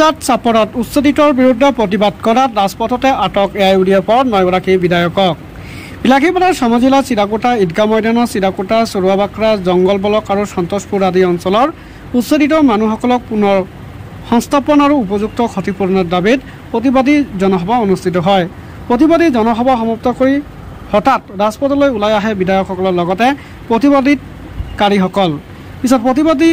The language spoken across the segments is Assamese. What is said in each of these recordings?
চাপৰত উচ্ছেদিতৰ বিৰুদ্ধে প্ৰতিবাদ কৰাত ৰাজপথতে আটক এআইইউডিএফৰ ৯গৰাকী বিধায়কক। বিলাসীপাৰাৰ সমজিলা চিৰাকুটা ঈদগাহ ময়দানৰ চিৰাকুটা চৰুৱাবাক্ৰা জংগল ব্লক আৰু সন্তোষপুৰ আদি অঞ্চলৰ উচ্ছেদিত মানুহসকলক পুনৰ সংস্থাপন আৰু উপযুক্ত ক্ষতিপূৰণৰ দাবীত প্ৰতিবাদী জনসভা অনুষ্ঠিত হয়। প্ৰতিবাদী জনসভা সমাপ্ত কৰি হঠাৎ ৰাজপথলৈ ওলাই আহে বিধায়কসকলৰ লগতে প্ৰতিবাদীকাৰীসকল। পিছত প্ৰতিবাদী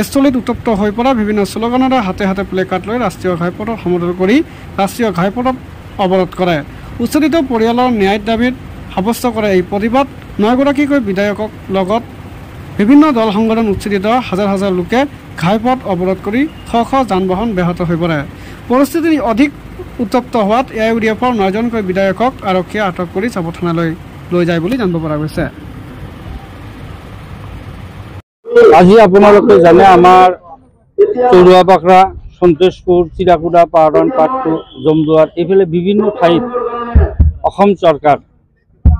স্থলীত উত্তপ্ত হৈ পৰা বিভিন্ন শ্লোগানেৰে হাতে হাতে প্লেকাৰ্ড লৈ ৰাষ্ট্ৰীয় ঘাইপথত সমদল কৰি ৰাষ্ট্ৰীয় ঘাইপথত অৱৰোধ কৰে। উচ্ছেদিত পৰিয়ালৰ ন্যায়ৰ দাবীত সাব্যস্ত কৰে এই প্ৰতিবাদ। ৯গৰাকীকৈ বিধায়কক লগত বিভিন্ন দল সংগঠন উচ্ছেদিত হাজাৰ হাজাৰ লোকে ঘাইপথ অৱৰোধ কৰি শ শ যান বাহন ব্যাহত হৈ পৰে। পৰিস্থিতি অধিক উত্তপ্ত হোৱাত এআইইউডিএফৰ ৯জনকৈ বিধায়কক আৰক্ষীয়ে আটক কৰি চাপৰ থানালৈ লৈ যায় বুলি জানিব পৰা গৈছে। আজি আপোনালোকে জানে আমাৰ চৰুৱাবাক্ৰা সন্তোষপুৰ চিৰাকুটা পাহাৰন পাট্টু জমদুৱাৰ এইফালে বিভিন্ন ঠাইত অসম চৰকাৰ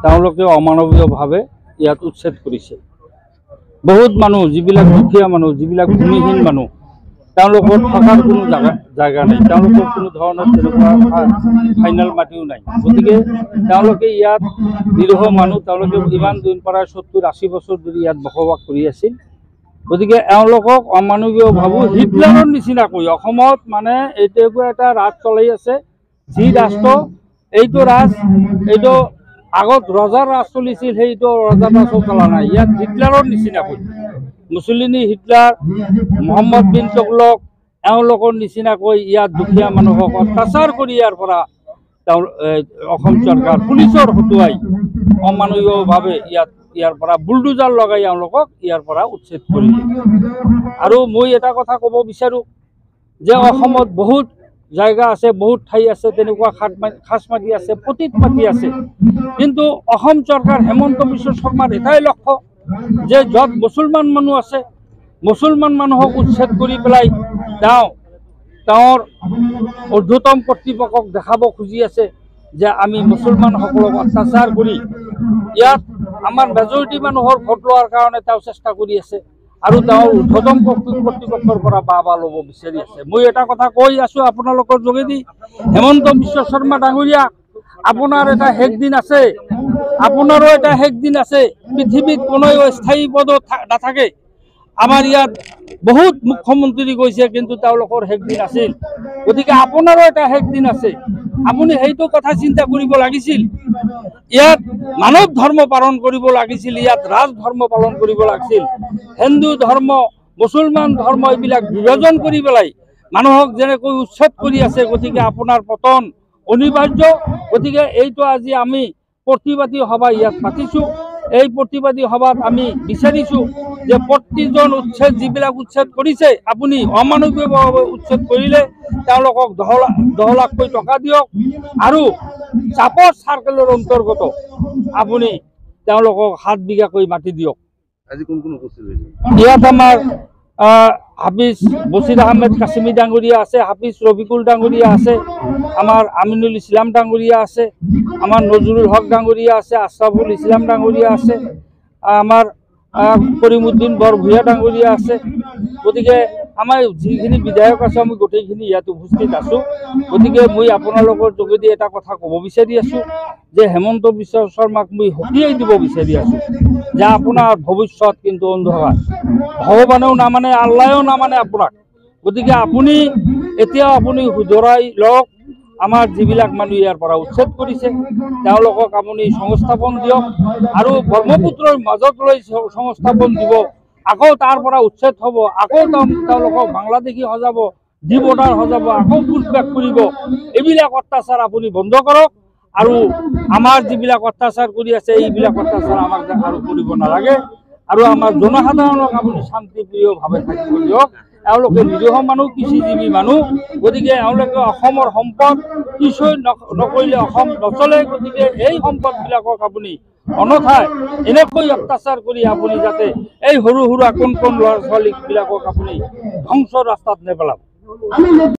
তেওঁলোকে অমানৱীয়ভাৱে ইয়াত উচ্ছেদ কৰিছে। বহুত মানুহ যিবিলাক দুখীয়া মানুহ যিবিলাক ভূমিহীন মানুহ তেওঁলোকৰ থকাৰ কোনো জাগা নাই, তেওঁলোকৰ কোনো ধৰণৰ তেনেকুৱা ফাইনেল মাটিও নাই। গতিকে তেওঁলোকে ইয়াত নিৰীহ মানুহ তেওঁলোকে ইমান দিন পৰা ৭০-৮০ বছৰ ধৰি ইয়াত বসবাস কৰি আছিল। গতিকে এওঁলোকক অমানৱীয় ভাবোঁ হিটলাৰৰ নিচিনাকৈ অসমত মানে এইটো এটা ৰাজ চলাই আছে। যি ৰাষ্ট্ৰ এইটো আগত ৰজাৰ ৰাজ চলিছিল, সেইটো ৰজাৰ ৰাজো চলা নাই। ইয়াত হিটলাৰৰ নিচিনাকৈ মুছলিনী, হিটলাৰ, মহম্মদ বিন তুগলক এওঁলোকৰ নিচিনাকৈ ইয়াত দুখীয়া মানুহক অত্যাচাৰ কৰি অসম চৰকাৰ পুলিচৰ হতুৱাই অমানৱীয়ভাৱে ইয়াৰ পৰা বুলডোজাৰ লগাই এওঁলোকক ইয়াৰ পৰা উচ্ছেদ কৰিলে। আৰু মই এটা কথা ক'ব বিচাৰোঁ যে অসমত বহুত জায়গা আছে, বহুত ঠাই আছে, তেনেকুৱা খাস মাটি আছে, পতিত মাটি আছে। কিন্তু অসম চৰকাৰ হেমন্ত বিশ্ব শৰ্মাৰ এটাই লক্ষ্য যে য'ত মুছলমান মানুহ আছে মুছলমান মানুহক উচ্ছেদ কৰি পেলাই তেওঁৰ ঊৰ্ধ্বতম কৰ্তৃপক্ষক দেখাব খুজি আছে যে আমি মুছলমানসকলক অত্যাচাৰ কৰি ইয়াত আমাৰ মেজৰিটি মানুহৰ ভোট লোৱাৰ কাৰণে তেওঁ চেষ্টা কৰি আছে আৰু তেওঁৰ ঊৰ্ধ্বতম কৰ্তৃপক্ষৰ পৰা বাহ ল'ব বিচাৰি আছে। মই এটা কথা কৈ আছোঁ আপোনালোকৰ যোগেদি, হেমন্ত বিশ্ব শৰ্মা ডাঙৰীয়া, আপোনাৰ এটা শেষ দিন আছে, আপোনাৰো এটা শেষ দিন আছে। পৃথিৱীত কোনো স্থায়ী পদত নাথাকে। আমাৰ ইয়াত বহুত মুখ্যমন্ত্ৰী গৈছে, কিন্তু তেওঁলোকৰ শেষ দিন আছিল। গতিকে আপোনাৰো এটা শেষ দিন আছে। আপুনি সেইটো কথা চিন্তা কৰিব লাগিছিল। ইয়াত মানৱ ধৰ্ম পালন কৰিব লাগিছিল, ইয়াত ৰাজ ধৰ্ম পালন কৰিব লাগিছিল। হিন্দু ধৰ্ম, মুছলমান ধৰ্ম এইবিলাক বিভাজন কৰি পেলাই মানুহক যেনেকৈ উচ্ছেদ কৰি আছে। গতিকে আপোনাৰ পতন অনিবাৰ্য। গতিকে এইটো আজি আমি প্ৰতিবাদী সভা ইয়াত পাতিছোঁ। এই প্ৰতিবাদী সভাত আমি বিচাৰিছোঁ যে প্ৰতিজন যিবিলাক উচ্ছেদ কৰিছে আপুনি অমানৱীয়ভাৱে উচ্ছেদ কৰিলে তেওঁলোকক 10 লাখকৈ টকা দিয়ক আৰু চাপৰ চাৰ্কেলৰ অন্তৰ্গত আপুনি তেওঁলোকক 7 বিঘাকৈ মাটি দিয়ক। ইয়াত আমাৰ হাফিজ বছিৰ আহমেদ কাছিমি ডাঙৰীয়া আছে, হাফিজ ৰফিকুল ডাঙৰীয়া আছে, আমাৰ আমিনুল ইছলাম ডাঙৰীয়া আছে, আমাৰ নজৰুল হক ডাঙৰীয়া আছে, আছৰাফুল ইছলাম ডাঙৰীয়া আছে, আমাৰ কৰিমুদ্দিন বৰভূঞা ডাঙৰীয়া আছে। গতিকে আমাৰ যিখিনি বিধায়ক আছে আমি গোটেইখিনি ইয়াত উপস্থিত আছোঁ। গতিকে মই আপোনালোকৰ যোগেদি এটা কথা ক'ব বিচাৰি আছোঁ যে হেমন্ত বিশ্ব শৰ্মাক মই সকীয়াই দিব বিচাৰি আছোঁ যে আপোনাৰ ভৱিষ্যত কিন্তু অন্ধকাৰ। ভগৱানেও নামানে, আল্লাহেও নামানে আপোনাক। গতিকে এতিয়াও আপুনি শুধৰাই লওক। আমাৰ যিবিলাক মানুহ ইয়াৰ পৰা উচ্ছেদ কৰিছে তেওঁলোকক আপুনি সংস্থাপন দিয়ক আৰু ব্ৰহ্মপুত্ৰৰ মাজত লৈ সংস্থাপন দিব। আকৌ তাৰ পৰা উচ্ছেদ হ'ব, আকৌ তেওঁলোকক বাংলাদেশী সজাব, ডিপৰ্টাৰ সজাব, আকৌ পুটবেক কৰিব। এইবিলাক অত্যাচাৰ আপুনি বন্ধ কৰক আৰু আমাৰ যিবিলাক অত্যাচাৰ কৰি আছে এইবিলাক অত্যাচাৰ আমাক আৰু কৰিব নালাগে। আৰু আমাৰ জনসাধাৰণক আপুনি শান্তিপ্ৰিয়ভাৱে থাকিব দিয়ক। এওঁলোকে নিৰীহ মানুহ, কৃষিজীৱী মানুহ। গতিকে এওঁলোকে অসমৰ সম্পদ কিছু নকৰিলে অসম নচলে। গতিকে এই সম্পদবিলাকক আপুনি অনথাই এনেকৈ অত্যাচাৰ কৰি আপুনি যাতে এই সৰু সৰু কণ ল'ৰা ছোৱালীবিলাকক আপুনি ধ্বংসৰ ৰাস্তাত নেপেলাব।